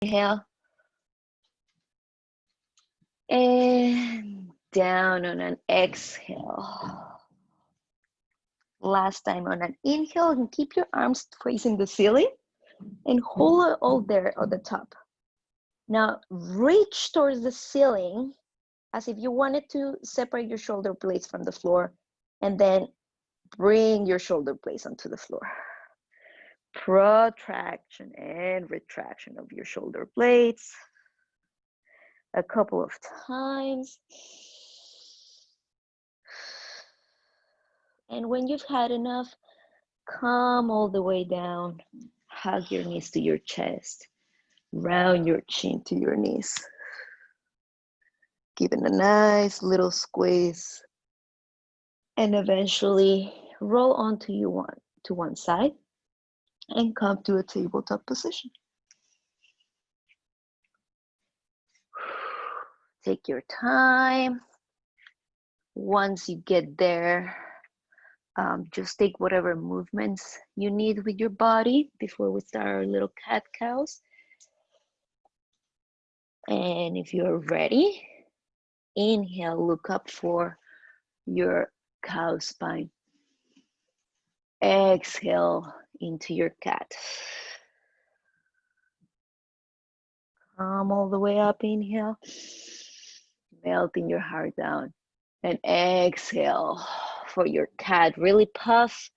Inhale. And down on an exhale. Last time on an inhale, and keep your arms facing the ceiling and hold it all there at the top. Now reach towards the ceiling as if you wanted to separate your shoulder blades from the floor, and then bring your shoulder blades onto the floor. Protraction and retraction of your shoulder blades. A couple of times. And when you've had enough, come all the way down. Hug your knees to your chest. Round your chin to your knees. Give it a nice little squeeze. And eventually roll onto you to one side and come to a tabletop position. Take your time. Once you get there, just take whatever movements you need with your body before we start our little cat-cows. And if you're ready, inhale, look up for your cow spine. Exhale into your cat. Come all the way up, inhale. Melting your heart down. And exhale for your cat. Really puff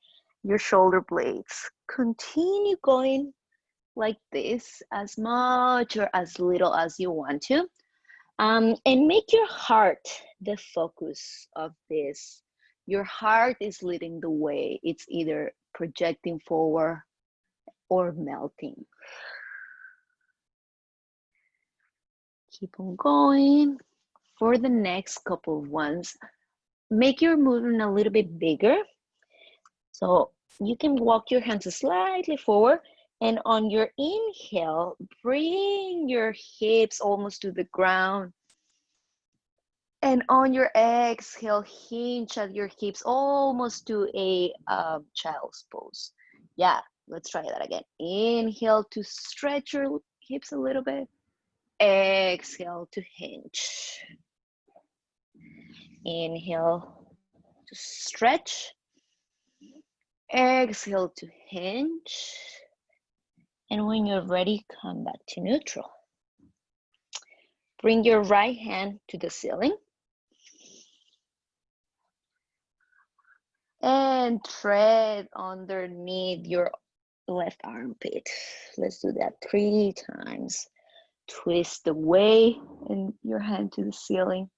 your shoulder blades. Continue going like this as much or as little as you want to. And make your heart the focus of this. Your heart is leading the way. It's either projecting forward or melting. Keep on going. For the next couple of ones, make your movement a little bit bigger. So you can walk your hands slightly forward, and on your inhale, bring your hips almost to the ground. And on your exhale, hinge at your hips almost to a child's pose. Yeah, let's try that again. Inhale to stretch your hips a little bit. Exhale to hinge. Inhale to stretch. Exhale to hinge. And when you're ready, come back to neutral. Bring your right hand to the ceiling. And tread underneath your left armpit. Let's do that 3 times. Twist away and your hand to the ceiling.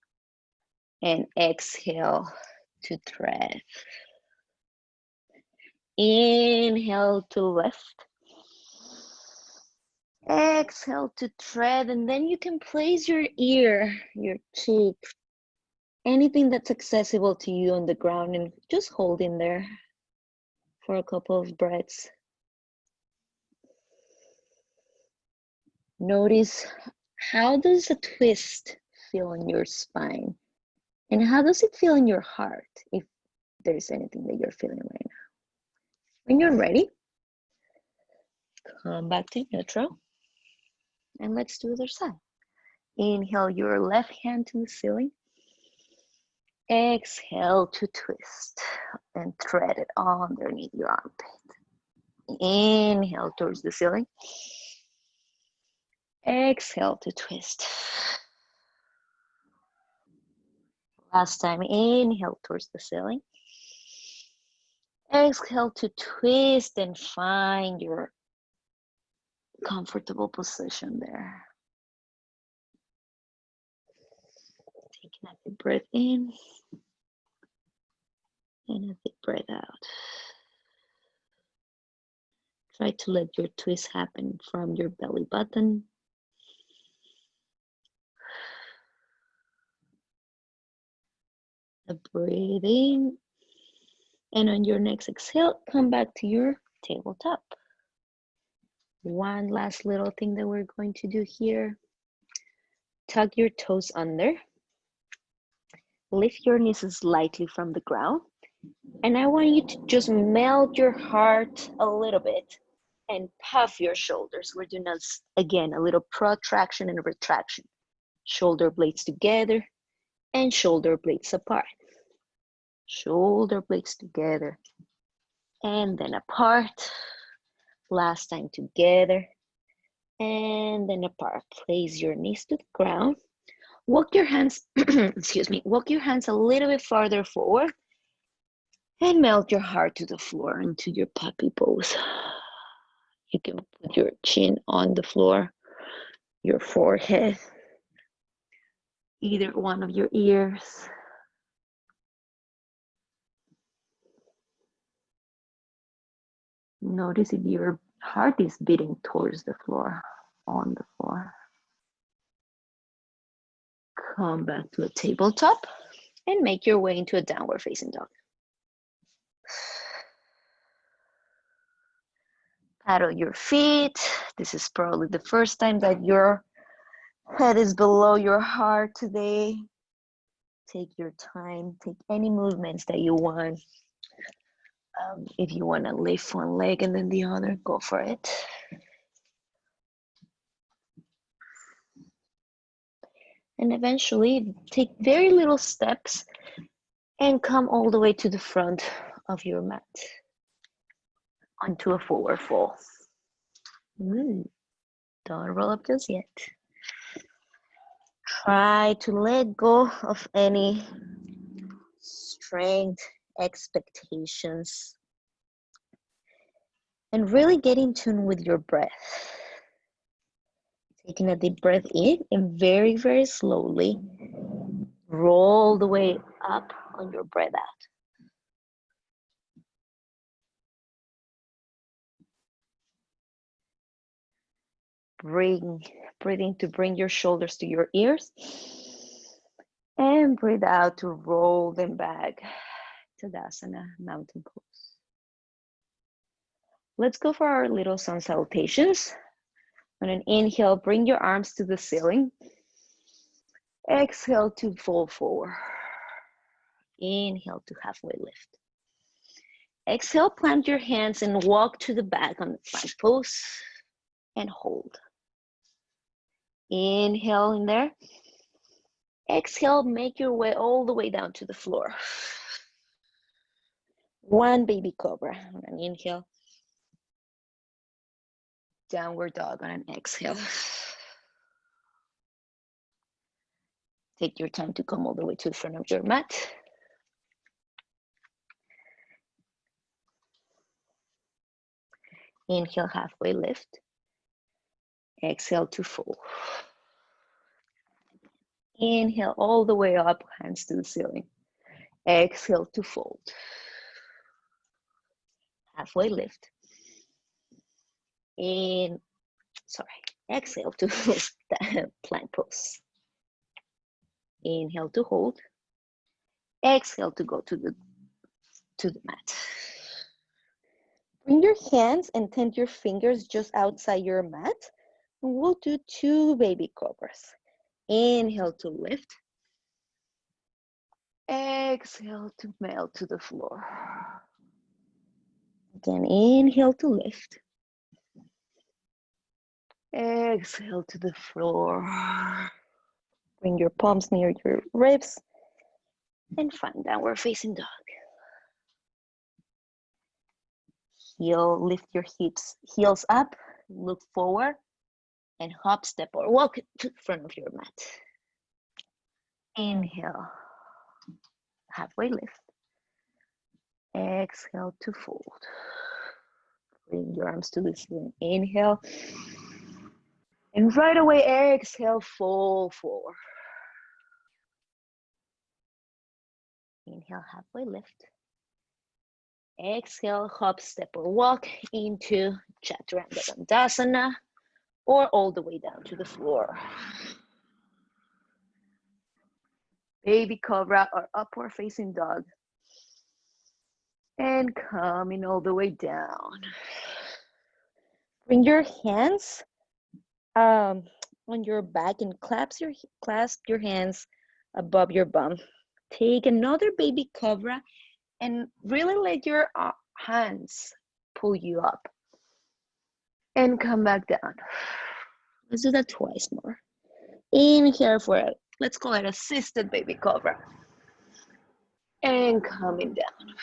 And exhale to tread. Inhale to lift. Exhale to tread, and then you can place your ear, your cheek, anything that's accessible to you on the ground, and just hold in there for a couple of breaths. Notice, how does a twist feel in your spine? And how does it feel in your heart, if there's anything that you're feeling right now? When you're ready, come back to neutral. And let's do the other side. Inhale your left hand to the ceiling. Exhale to twist and thread it underneath your armpit. Inhale towards the ceiling. Exhale to twist. Last time, inhale towards the ceiling. Exhale to twist and find your comfortable position there. Taking a deep breath in and a deep breath out. Try to let your twist happen from your belly button. Breathe in, and on your next exhale, come back to your tabletop. One last little thing that we're going to do here. Tuck your toes under. Lift your knees slightly from the ground. And I want you to just melt your heart a little bit and puff your shoulders. We're doing, again, a little protraction and retraction. Shoulder blades together and shoulder blades apart. Shoulder blades together and then apart. Last time together and then apart. Place your knees to the ground. Walk your hands, excuse me, walk your hands a little bit farther forward and melt your heart to the floor into your puppy pose. You can put your chin on the floor, your forehead, either one of your ears. Notice if your heart is beating towards the floor, on the floor. Come back to a tabletop and make your way into a downward facing dog. Paddle your feet. This is probably the first time that your head is below your heart today. Take your time, take any movements that you want. If you want to lift one leg and then the other, go for it. And eventually take very little steps and come all the way to the front of your mat onto a forward fold. Don't roll up just yet. Try to let go of any strength, expectations, and really get in tune with your breath. Taking a deep breath in and very, very slowly roll the way up on your breath out. Breathing to bring your shoulders to your ears. And breathe out to roll them back. Tadasana, mountain pose. Let's go for our little sun salutations. On an inhale, bring your arms to the ceiling. Exhale to fold forward. Inhale to halfway lift. Exhale, plant your hands and walk to the back on the plank pose and hold. Inhale in there. Exhale, make your way all the way down to the floor. One baby cobra on an inhale. Downward dog on an exhale. Take your time to come all the way to the front of your mat. Inhale, halfway lift. Exhale to fold. Inhale all the way up, hands to the ceiling. Exhale to fold. Halfway lift. Exhale to plank pose. Inhale to hold. Exhale to go to the mat. Bring your hands and tend your fingers just outside your mat. And we'll do 2 baby cobras. Inhale to lift. Exhale to melt to the floor. Again, inhale to lift. Exhale to the floor. Bring your palms near your ribs and find downward facing dog. Lift your heels up, look forward, and hop, step, or walk to the front of your mat. Inhale, halfway lift. Exhale to fold. Bring your arms to the ceiling. Inhale. And right away, exhale, fold forward. Inhale, halfway lift. Exhale, hop, step, or walk into Chaturanga Dandasana, or all the way down to the floor. Baby cobra or upward facing dog. And coming all the way down. Bring your hands on your back and clasp your hands above your bum. Take another baby cobra and really let your hands pull you up. And come back down. Let's do that twice more. Inhale for it. Let's call it assisted baby cobra. And coming down.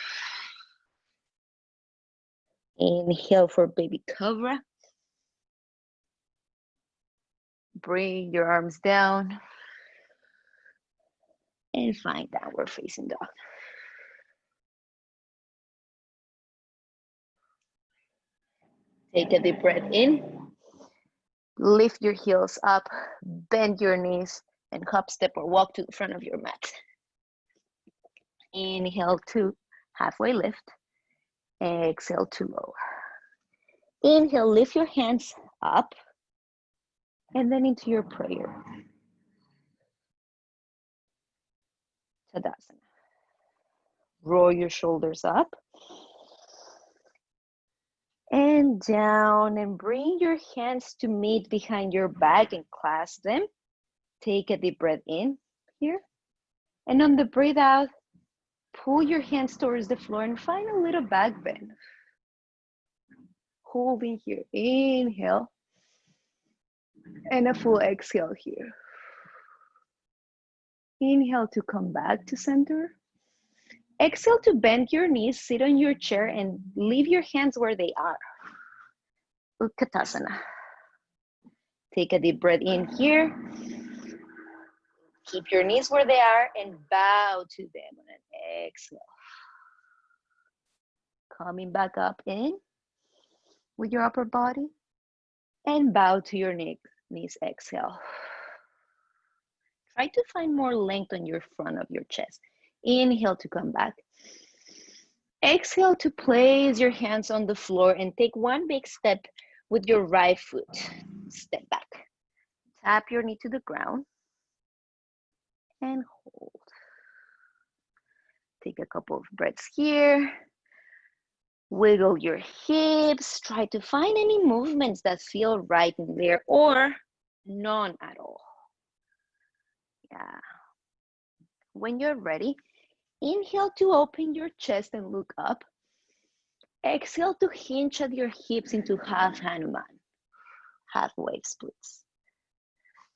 Inhale for baby cobra. Bring your arms down. And find downward facing dog. Take a deep breath in. Lift your heels up, bend your knees, and hop, step, or walk to the front of your mat. Inhale to halfway lift. Exhale to lower. Inhale, lift your hands up, and then into your prayer. Tadasana. Roll your shoulders up and down, and bring your hands to meet behind your back and clasp them. Take a deep breath in here. And on the breathe out, pull your hands towards the floor and find a little back bend. Holding here, inhale, and a full exhale here. Inhale to come back to center. Exhale to bend your knees, sit on your chair, and leave your hands where they are. Utkatasana. Take a deep breath in here. Keep your knees where they are and bow to them on an exhale. Coming back up in with your upper body and bow to your knees, exhale. Try to find more length on your front of your chest. Inhale to come back. Exhale to place your hands on the floor and take one big step with your right foot. Step back. Tap your knee to the ground and hold. Take a couple of breaths here. Wiggle your hips. Try to find any movements that feel right in there or none at all. Yeah. When you're ready, inhale to open your chest and look up. Exhale to hinge at your hips into half Hanuman, half wave splits.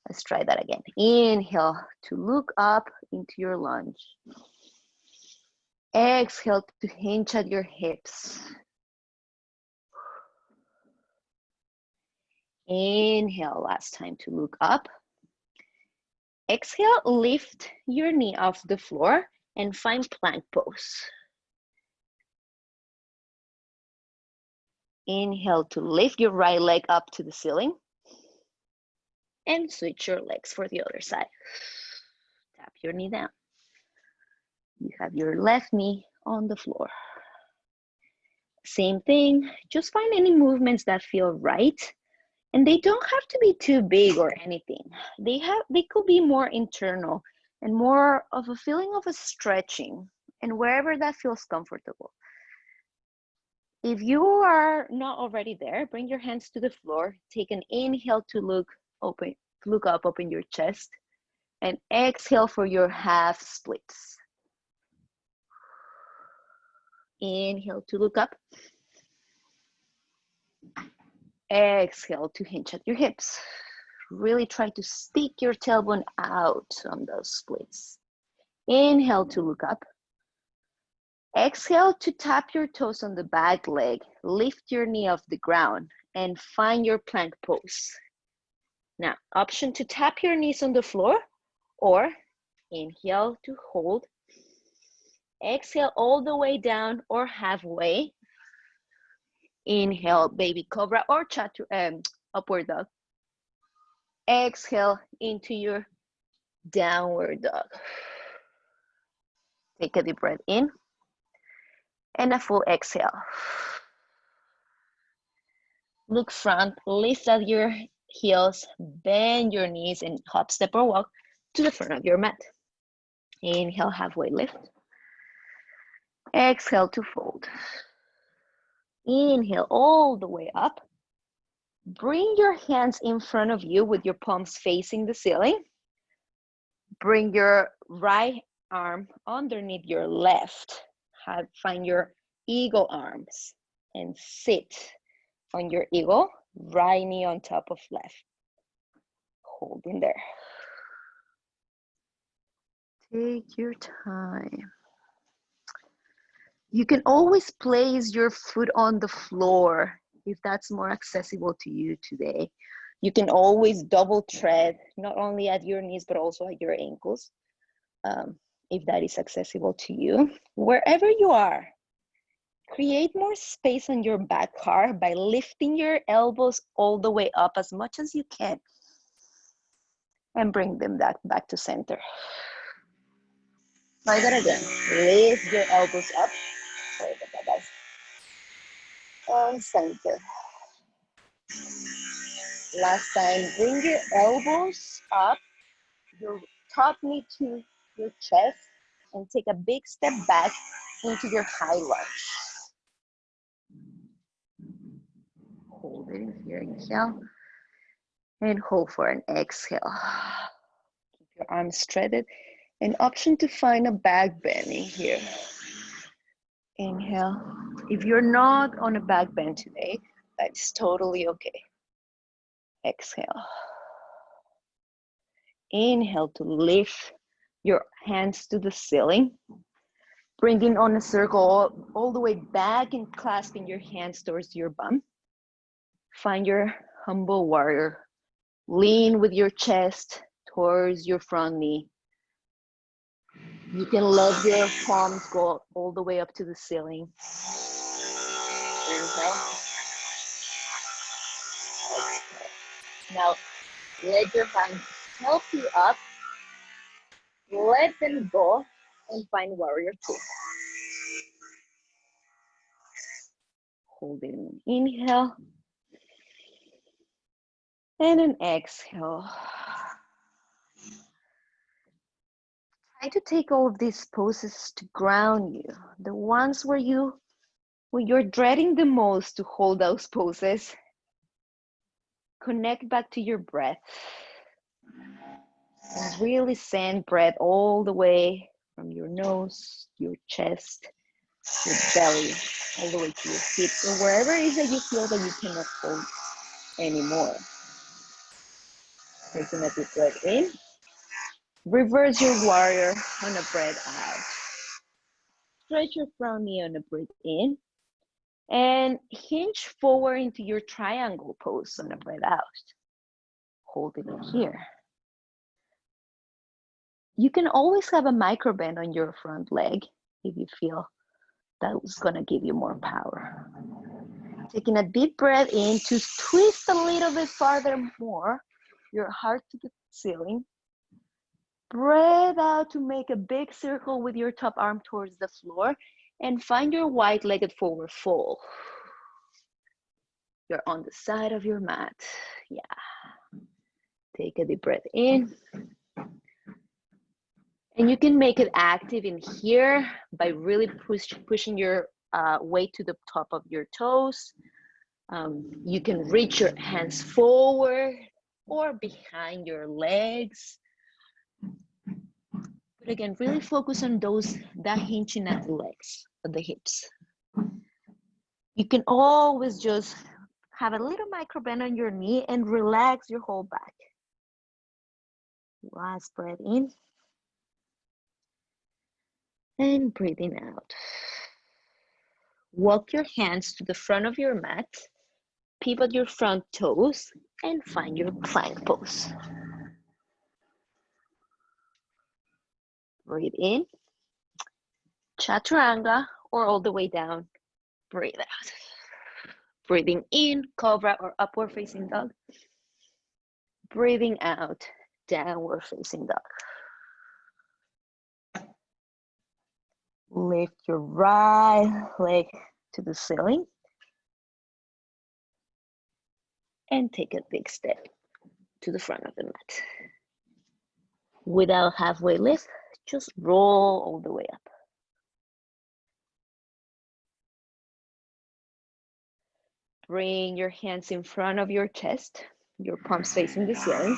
Let's try that again. Inhale to look up into your lunge. Exhale to hinge at your hips. Inhale, last time to look up. Exhale, lift your knee off the floor and find plank pose. Inhale to lift your right leg up to the ceiling and switch your legs for the other side. Tap your knee down. You have your left knee on the floor. Same thing, just find any movements that feel right. And they don't have to be too big or anything. They could be more internal and more of a feeling of a stretching and wherever that feels comfortable. If you are not already there, bring your hands to the floor. Take an inhale to look up, open your chest, and exhale for your half splits. Inhale to look up. Exhale to hinge at your hips. Really try to stick your tailbone out on those splits. Inhale to look up. Exhale to tap your toes on the back leg. Lift your knee off the ground and find your plank pose. Now, option to tap your knees on the floor or inhale to hold. Exhale all the way down or halfway. Inhale, baby cobra or upward dog. Exhale into your downward dog. Take a deep breath in and a full exhale. Look front, lift up your heels, bend your knees and hop, step or walk to the front of your mat. Inhale, halfway lift. Exhale to fold. Inhale all the way up. Bring your hands in front of you with your palms facing the ceiling. Bring your right arm underneath your left. Find your eagle arms and sit on your eagle. Right knee on top of left. Hold in there. Take your time. You can always place your foot on the floor if that's more accessible to you today. You can always double tread, not only at your knees, but also at your ankles, if that is accessible to you. Wherever you are, create more space on your back car by lifting your elbows all the way up as much as you can and bring them back to center. Try that again. Lift your elbows up. Sorry about that, guys. And center. Last time, bring your elbows up, your top knee to your chest, and take a big step back into your high lunge. Hold it in here, inhale, and hold for an exhale. Keep your arms straightened. An option to find a back bend in here. Inhale. If you're not on a back bend today, that's totally okay. Exhale. Inhale to lift your hands to the ceiling. Bringing on a circle all the way back and clasping your hands towards your bum. Find your humble warrior. Lean with your chest towards your front knee. You can let your palms go all the way up to the ceiling. Inhale. Exhale. Now, let your hands help you up. Let them go and find warrior two. Hold it in an inhale. And an exhale. Try to take all of these poses to ground you. The ones where you're dreading the most to hold those poses. Connect back to your breath. And really send breath all the way from your nose, your chest, your belly, all the way to your hips, or wherever it is that you feel that you cannot hold anymore. Taking a deep breath in. Reverse your warrior on a breath out. Stretch your front knee on a breath in. And hinge forward into your triangle pose on a breath out. Hold it in here. You can always have a micro bend on your front leg if you feel that's gonna give you more power. Taking a deep breath in to twist a little bit farther more, your heart to the ceiling. Breathe out to make a big circle with your top arm towards the floor and find your wide-legged forward fold. You're on the side of your mat. Yeah. Take a deep breath in. And you can make it active in here by really pushing your weight to the top of your toes. You can reach your hands forward or behind your legs. But again, really focus on that hinging at the legs, at the hips. You can always just have a little micro bend on your knee and relax your whole back. Last breath in. And breathing out. Walk your hands to the front of your mat, pivot your front toes, and find your plank pose. Breathe in, chaturanga, or all the way down. Breathe out. Breathing in, cobra or upward facing dog. Breathing out, downward facing dog. Lift your right leg to the ceiling. And take a big step to the front of the mat. Without halfway lift, just roll all the way up. Bring your hands in front of your chest, your palms facing the ceiling.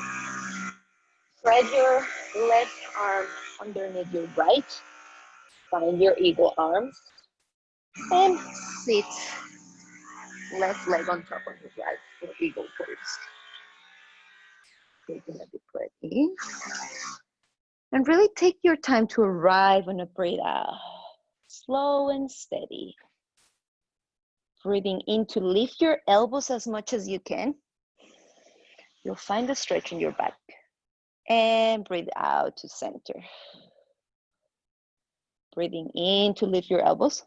Spread your left arm underneath your right. Find your eagle arms. And sit left leg on top of your right. for eagle pose. Taking a deep breath in. And really take your time to arrive on a breathe out. Slow and steady. Breathing in to lift your elbows as much as you can. You'll find a stretch in your back. And breathe out to center. Breathing in to lift your elbows.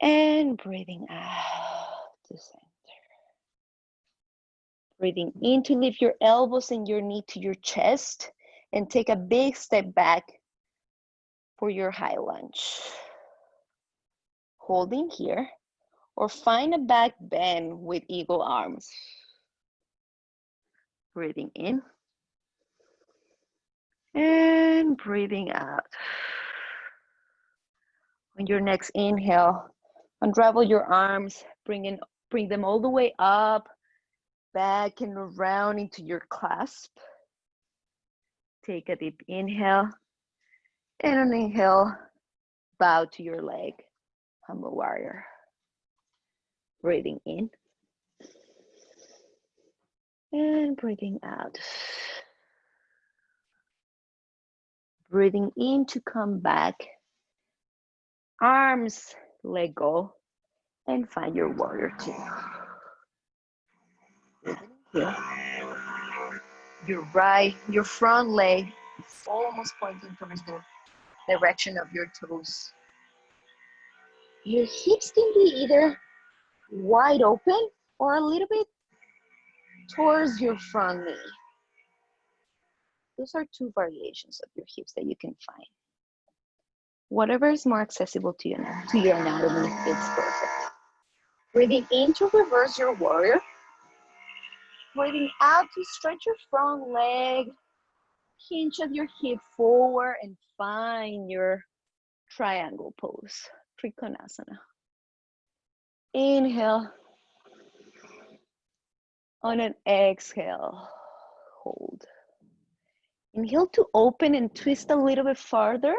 And breathing out to center. Breathing in to lift your elbows and your knee to your chest. And take a big step back for your high lunge. Holding here. Or find a back bend with eagle arms. Breathing in. And breathing out. On your next inhale, unravel your arms, bring them all the way up, back and around into your clasp. Take a deep inhale, and on inhale, bow to your leg, humble warrior. Breathing in, and breathing out. Breathing in to come back, arms let go, and find your warrior two. Breathing here. Your front leg is almost pointing towards the direction of your toes. Your hips can be either wide open or a little bit towards your front knee. Those are two variations of your hips that you can find. Whatever is more accessible to your anatomy, it's perfect. Breathing in to reverse your warrior. Breathing out to stretch your front leg. Hinge at your hip forward and find your triangle pose, Trikonasana. Inhale. On an exhale, hold. Inhale to open and twist a little bit farther.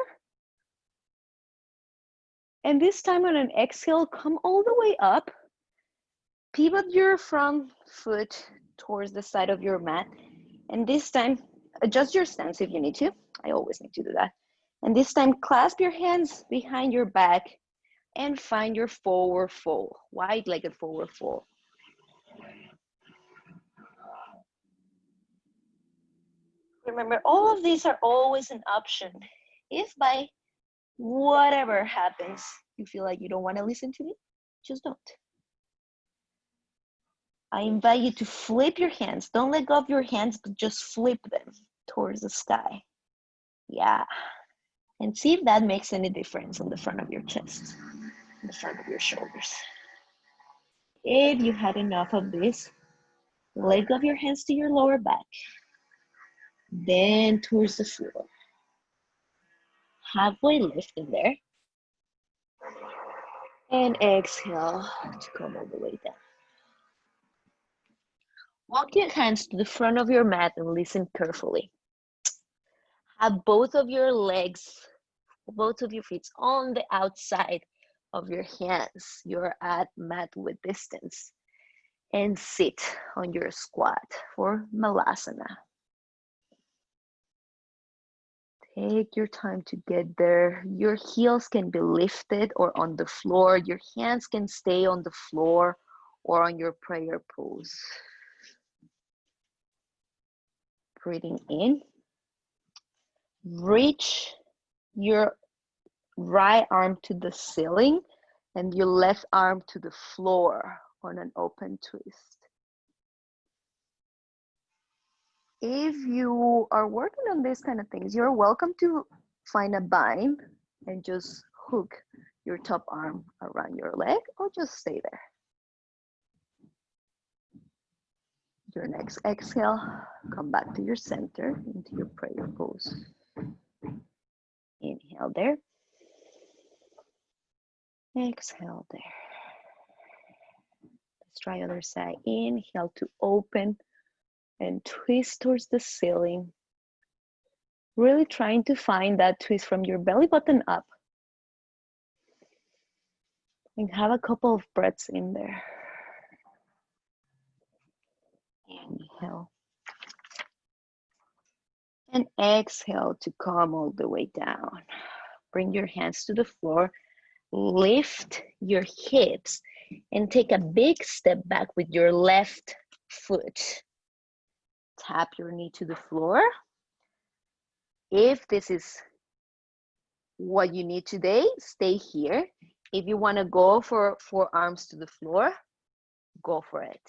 And this time on an exhale, come all the way up. Pivot your front foot towards the side of your mat. And this time, adjust your stance if you need to. I always need to do that. And this time, clasp your hands behind your back and find your forward fold, wide-legged forward fold. Remember, all of these are always an option. If by whatever happens, you feel like you don't want to listen to me, just don't. I invite you to flip your hands. Don't let go of your hands, but just flip them towards the sky. Yeah. And see if that makes any difference on the front of your chest, in the front of your shoulders. If you had enough of this, let go of your hands to your lower back. Then towards the floor. Halfway lift in there. And exhale to come all the way down. Walk your hands to the front of your mat and listen carefully. Have both of your legs, both of your feet on the outside of your hands. You're at mat width distance. And sit on your squat for Malasana. Take your time to get there. Your heels can be lifted or on the floor. Your hands can stay on the floor or on your prayer pose. Breathing in. Reach your right arm to the ceiling and your left arm to the floor on an open twist. If you are working on these kind of things, you're welcome to find a bind and just hook your top arm around your leg or just stay there. Your next exhale, come back to your center, into your prayer pose. Inhale there. Exhale there. Let's try other side. Inhale to open and twist towards the ceiling. Really trying to find that twist from your belly button up. And have a couple of breaths in there. Inhale. And exhale to come all the way down. Bring your hands to the floor. Lift your hips and take a big step back with your left foot. Tap your knee to the floor. If this is what you need today, stay here. If you want to go for forearms to the floor, go for it.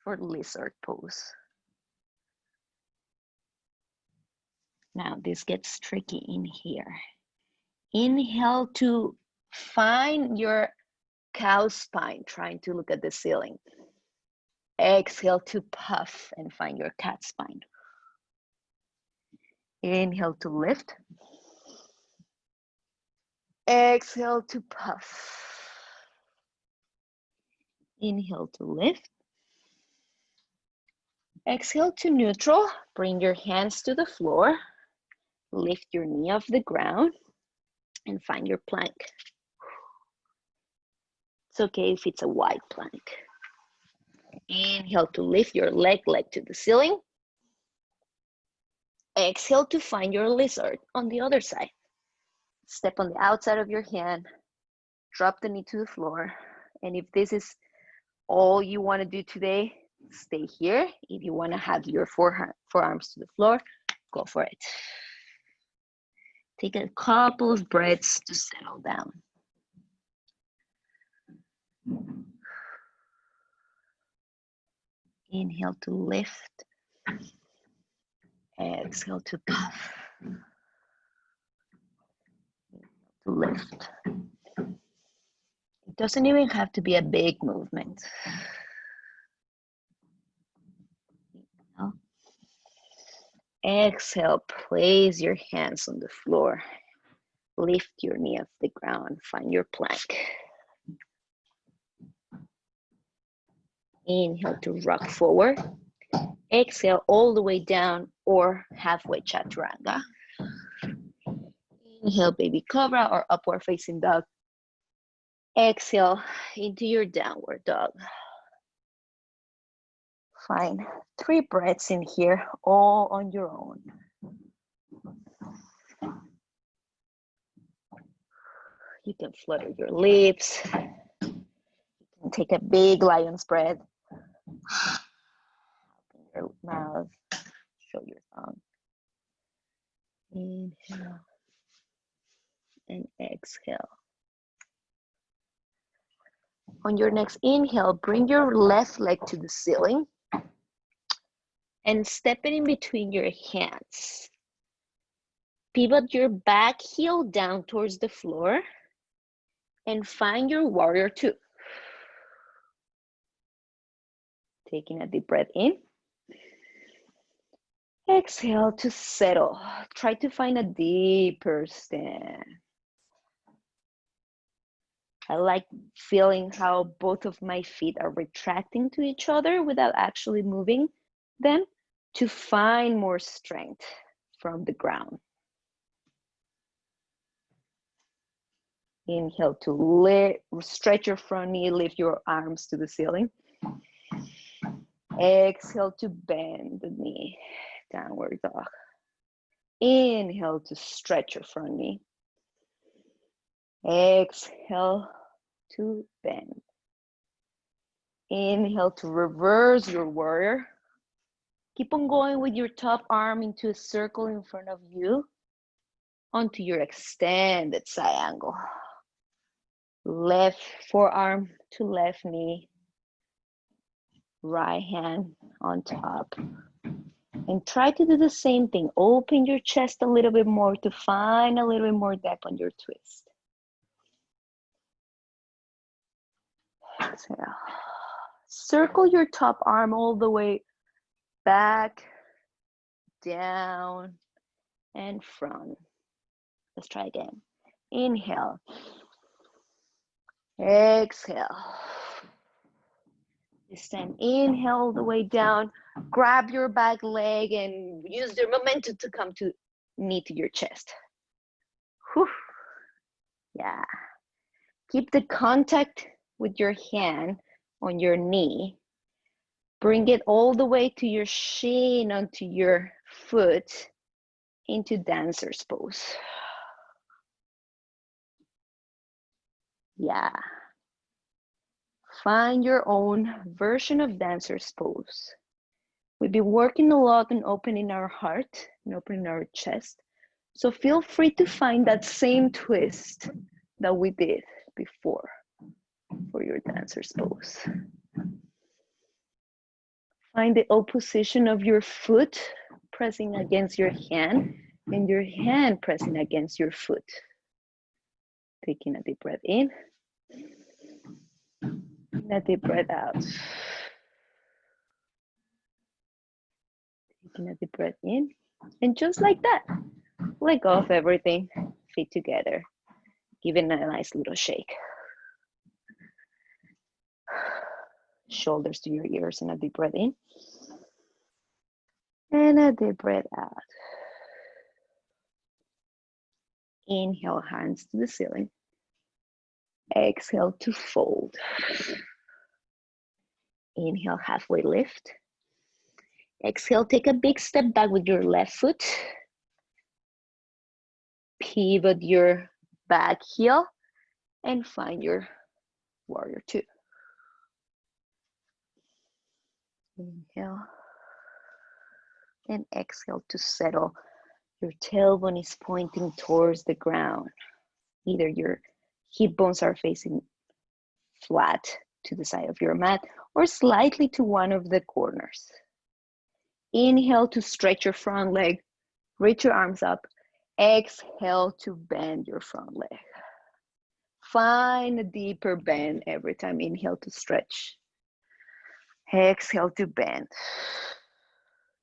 For lizard pose. Now this gets tricky in here. Inhale to find your cow spine, trying to look at the ceiling. Exhale to puff and find your cat spine. Inhale to lift. Exhale to puff. Inhale to lift. Exhale to neutral. Bring your hands to the floor. Lift your knee off the ground and find your plank. It's okay if it's a wide plank. Inhale to lift your leg to the ceiling. Exhale to find your lizard on the other side. Step on the outside of your hand. Drop the knee to the floor. And if this is all you want to do today, stay here. If you want to have your forearms to the floor, go for it. Take a couple of breaths to settle down. Inhale to lift. Exhale to puff. To lift. It doesn't even have to be a big movement. Exhale, place your hands on the floor. Lift your knee off the ground. Find your plank. Inhale to rock forward. Exhale all the way down or halfway chaturanga. Inhale, baby cobra or upward facing dog. Exhale into your downward dog. Find 3 breaths in here, all on your own. You can flutter your lips. You can take a big lion's breath. Open your mouth, show your tongue. Inhale and exhale. On your next inhale, bring your left leg to the ceiling and step it in between your hands. Pivot your back heel down towards the floor and find your warrior 2. Taking a deep breath in. Exhale to settle. Try to find a deeper stand. I like feeling how both of my feet are retracting to each other without actually moving them to find more strength from the ground. Inhale to stretch your front knee, lift your arms to the ceiling. Exhale to bend the knee, downward dog. Inhale to stretch your front knee. Exhale to bend. Inhale to reverse your warrior. Keep on going with your top arm into a circle in front of you onto your extended side angle. Left forearm to left knee. Right hand on top. And try to do the same thing. Open your chest a little bit more to find a little bit more depth on your twist. Exhale. Circle your top arm all the way back, down, and front. Let's try again. Inhale. Exhale. This time, inhale all the way down. Grab your back leg and use your momentum to come to knee to your chest. Whew. Yeah. Keep the contact with your hand on your knee. Bring it all the way to your shin, onto your foot, into dancer's pose. Yeah. Find your own version of dancer's pose. We've been working a lot on opening our heart and opening our chest. So feel free to find that same twist that we did before for your dancer's pose. Find the opposition of your foot pressing against your hand and your hand pressing against your foot. Taking a deep breath in and a deep breath out. Taking a deep breath in, and just like that, let go of everything, feet together. Give it a nice little shake. Shoulders to your ears, and a deep breath in. And a deep breath out. Inhale, hands to the ceiling. Exhale to fold. Inhale, halfway lift. Exhale, take a big step back with your left foot. Pivot your back heel and find your warrior two. Inhale and exhale to settle. Your tailbone is pointing towards the ground. Either your hip bones are facing flat to the side of your mat or slightly to one of the corners. Inhale to stretch your front leg, reach your arms up. Exhale to bend your front leg. Find a deeper bend every time. Inhale to stretch. Exhale to bend.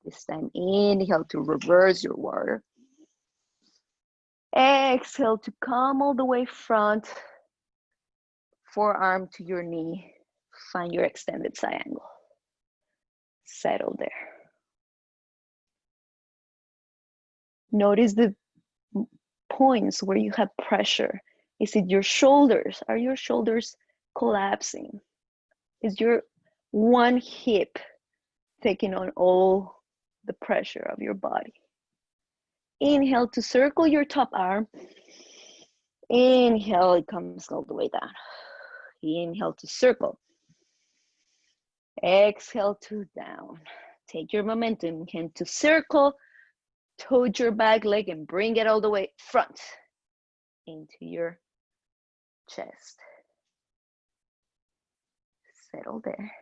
This time, inhale to reverse your warrior. Exhale to come all the way front, forearm to your knee. Find your extended side angle. Settle there. Notice the points where you have pressure. Is it your shoulders? Are your shoulders collapsing? Is your one hip taking on all the pressure of your body? Inhale to circle your top arm. Inhale, it comes all the way down. Inhale to circle. Exhale to down. Take your momentum, hand to circle, toad your back leg and bring it all the way front into your chest. Settle there.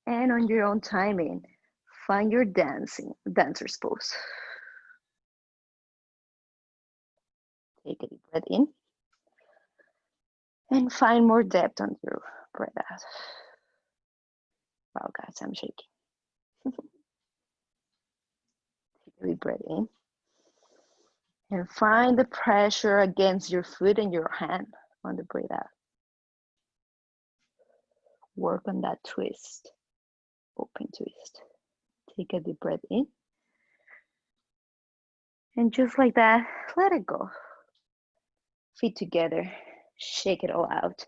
And on your own timing, find your dancer's pose. Take a deep breath in. And find more depth on your breath out. Wow, guys, I'm shaking. Take a deep breath in. And find the pressure against your foot and your hand on the breath out. Work on that twist. Open twist. Take a deep breath in. And just like that, let it go. Feet together. Shake it all out.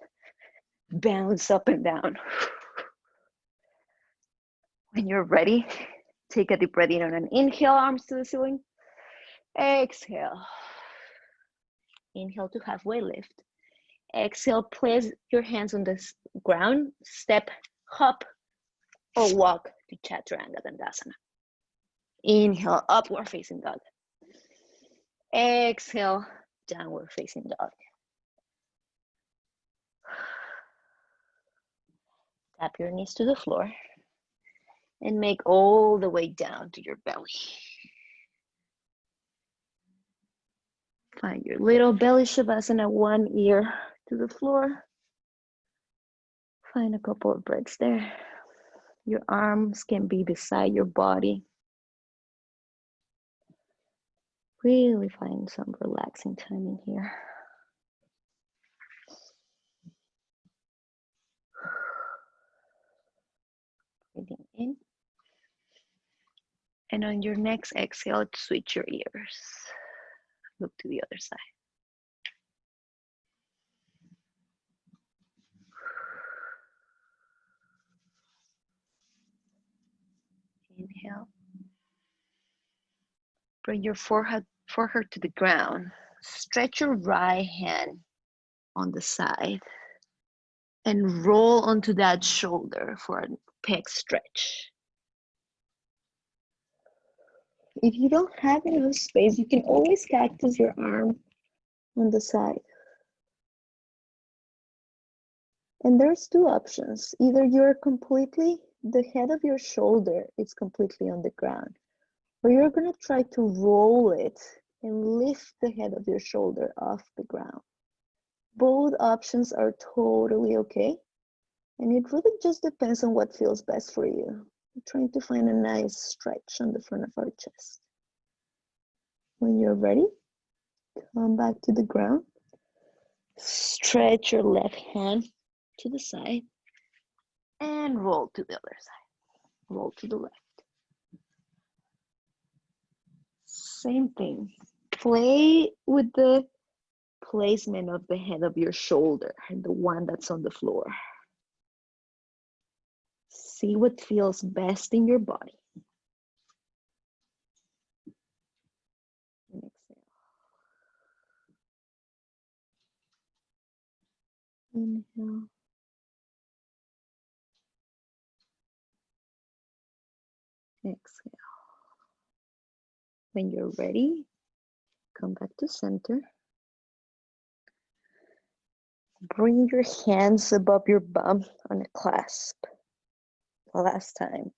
Bounce up and down. When you're ready, take a deep breath in on an inhale, arms to the ceiling. Exhale. Inhale to halfway lift. Exhale, place your hands on the ground. Step, hop, or walk to Chaturanga Dandasana. Inhale, upward facing dog. Exhale, downward facing dog. Tap your knees to the floor and make all the way down to your belly. Find your little belly shavasana, one ear to the floor. Find a couple of breaths there. Your arms can be beside your body. Really find some relaxing time in here. Breathing in. And on your next exhale, switch your ears. Look to the other side. Inhale. Bring your forehead to the ground. Stretch your right hand on the side and roll onto that shoulder for a pec stretch. If you don't have enough space, you can always cactus your arm on the side. And there's two options. Either the head of your shoulder is completely on the ground, or you're gonna try to roll it and lift the head of your shoulder off the ground. Both options are totally okay. And it really just depends on what feels best for you. We're trying to find a nice stretch on the front of our chest. When you're ready, come back to the ground. Stretch your left hand to the side and roll to the other side. Roll to the left. Same thing. Play with the placement of the head of your shoulder and the one that's on the floor. See what feels best in your body. And exhale. Inhale. Exhale. When you're ready, come back to center. Bring your hands above your bum on a clasp. Last time.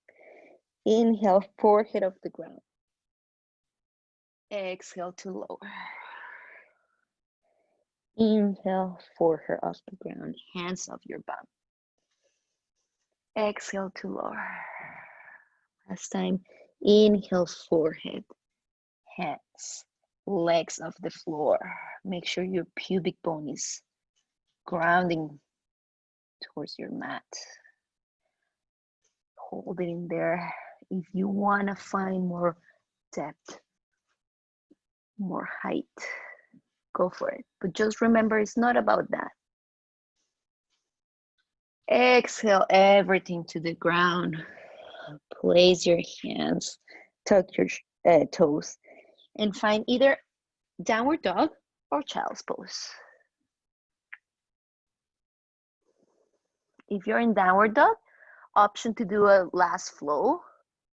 Inhale, forehead off the ground. Exhale to lower. Inhale, forehead off the ground, hands off your bum. Exhale to lower. Last time. Inhale, forehead, hands, legs off the floor. Make sure your pubic bone is grounding towards your mat. Hold it in there. If you want to find more depth, more height, go for it. But just remember, it's not about that. Exhale everything to the ground. Place your hands, tuck your toes, and find either downward dog or child's pose. If you're in downward dog, option to do a last flow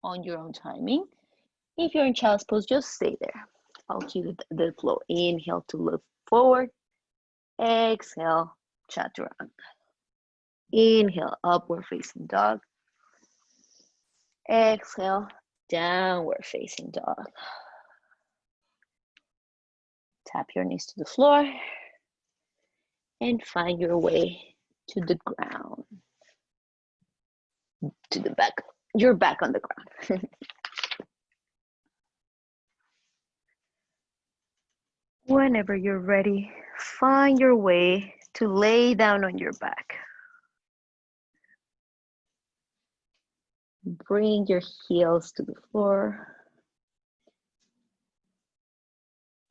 on your own timing. If you're in child's pose, just stay there. I'll cue the flow. Inhale to look forward. Exhale, chaturanga. Inhale, upward facing dog. Exhale, downward facing dog. Tap your knees to the floor and find your way to the ground. To the back. You're back on the ground. Whenever you're ready, find your way to lay down on your back. Bring your heels to the floor.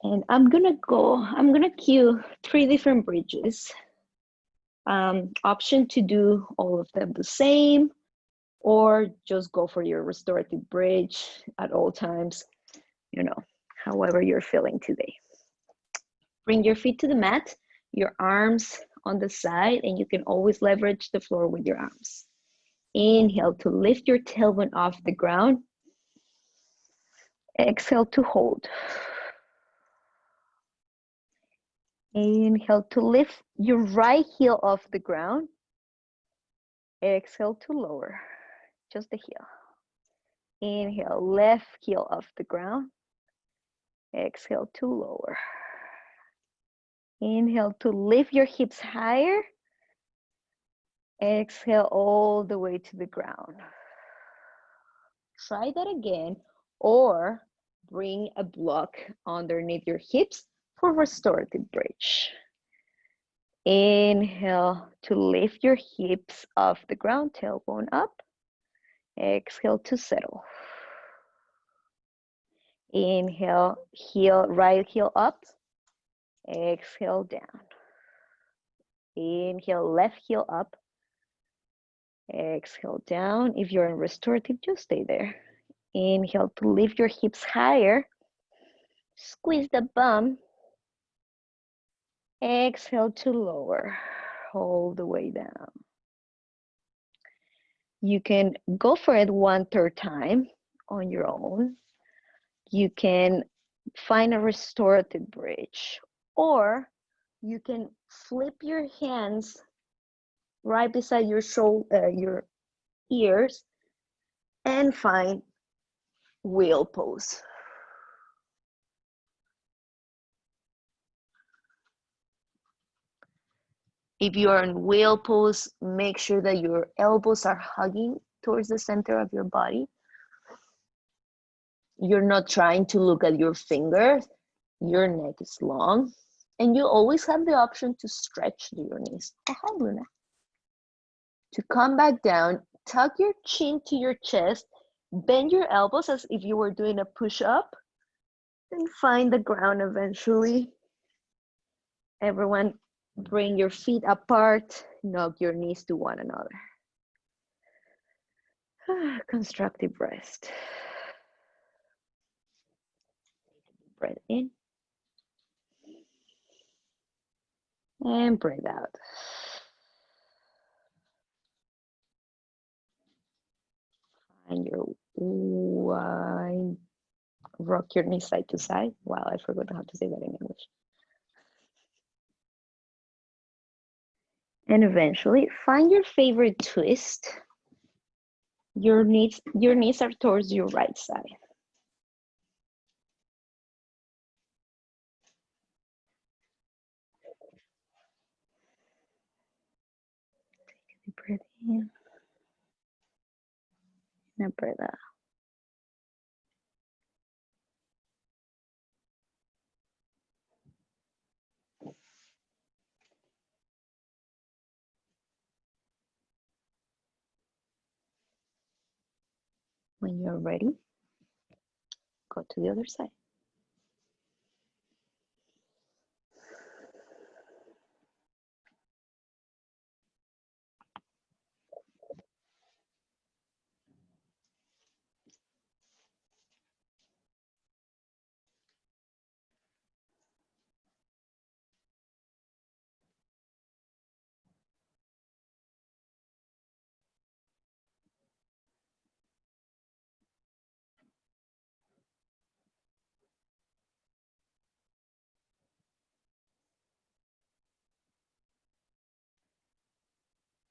And I'm gonna cue 3 different bridges. Option to do all of them the same, or just go for your restorative bridge at all times, however you're feeling today. Bring your feet to the mat, your arms on the side, and you can always leverage the floor with your arms. Inhale to lift your tailbone off the ground. Exhale to hold. Inhale to lift your right heel off the ground. Exhale to lower, just the heel. Inhale, left heel off the ground. Exhale to lower. Inhale to lift your hips higher. Exhale all the way to the ground. Try that again, or bring a block underneath your hips for restorative bridge. Inhale to lift your hips off the ground, tailbone up. Exhale to settle. Inhale, right heel up. Exhale down. Inhale, left heel up. Exhale down. If you're in restorative, just stay there. Inhale to lift your hips higher. Squeeze the bum. Exhale to lower, all the way down. You can go for it 1/3 time on your own. You can find a restorative bridge, or you can flip your hands right beside your shoulder, your ears, and find wheel pose. If you are in wheel pose, make sure that your elbows are hugging towards the center of your body. You're not trying to look at your fingers. Your neck is long, and you always have the option to stretch your knees. Oh, hi, Luna. To come back down, tuck your chin to your chest, bend your elbows as if you were doing a push-up, and find the ground eventually. Everyone, bring your feet apart, knock your knees to one another. Constructive rest. Breathe in. And breathe out. Find your wide, rock your knees side to side. Wow, I forgot how to say that in English. And eventually find your favorite twist. Your knees are towards your right side. Take a deep breath in and a breath out. When you're ready, go to the other side.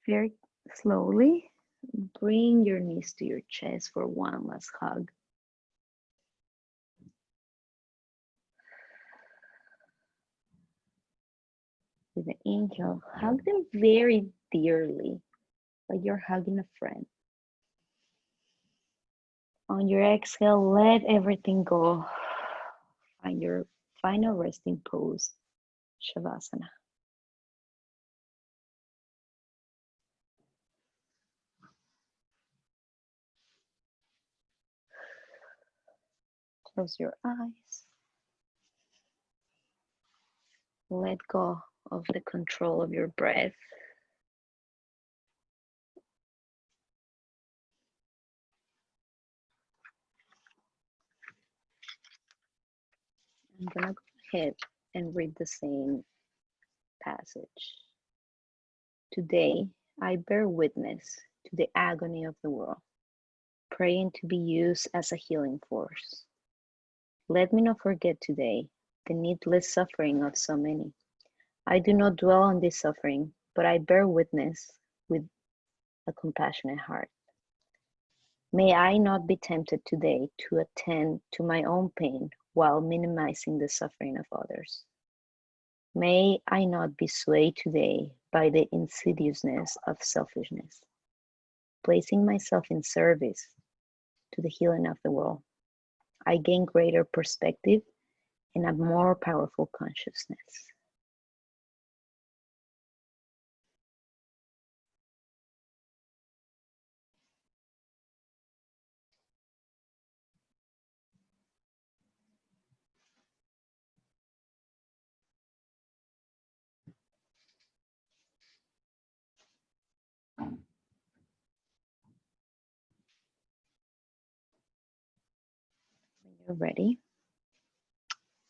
Very slowly, bring your knees to your chest for one last hug. With the inhale, hug them very dearly, like you're hugging a friend. On your exhale, let everything go. Find your final resting pose, Shavasana. Close your eyes. Let go of the control of your breath. I'm gonna go ahead and read the same passage. Today, I bear witness to the agony of the world, praying to be used as a healing force. Let me not forget today the needless suffering of so many. I do not dwell on this suffering, but I bear witness with a compassionate heart. May I not be tempted today to attend to my own pain while minimizing the suffering of others. May I not be swayed today by the insidiousness of selfishness, placing myself in service to the healing of the world. I gain greater perspective and a more powerful consciousness. You're ready.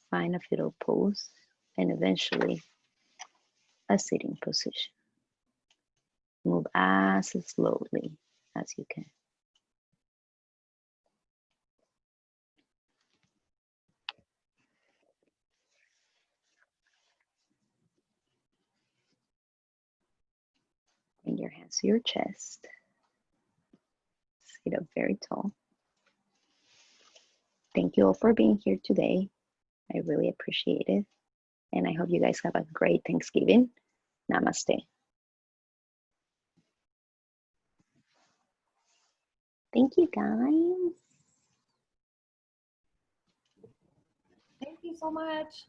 Find a fetal pose and eventually a sitting position. Move as slowly as you can. Bring your hands to your chest. Sit up very tall. Thank you all for being here today. I really appreciate it. And I hope you guys have a great Thanksgiving. Namaste. Thank you, guys. Thank you so much.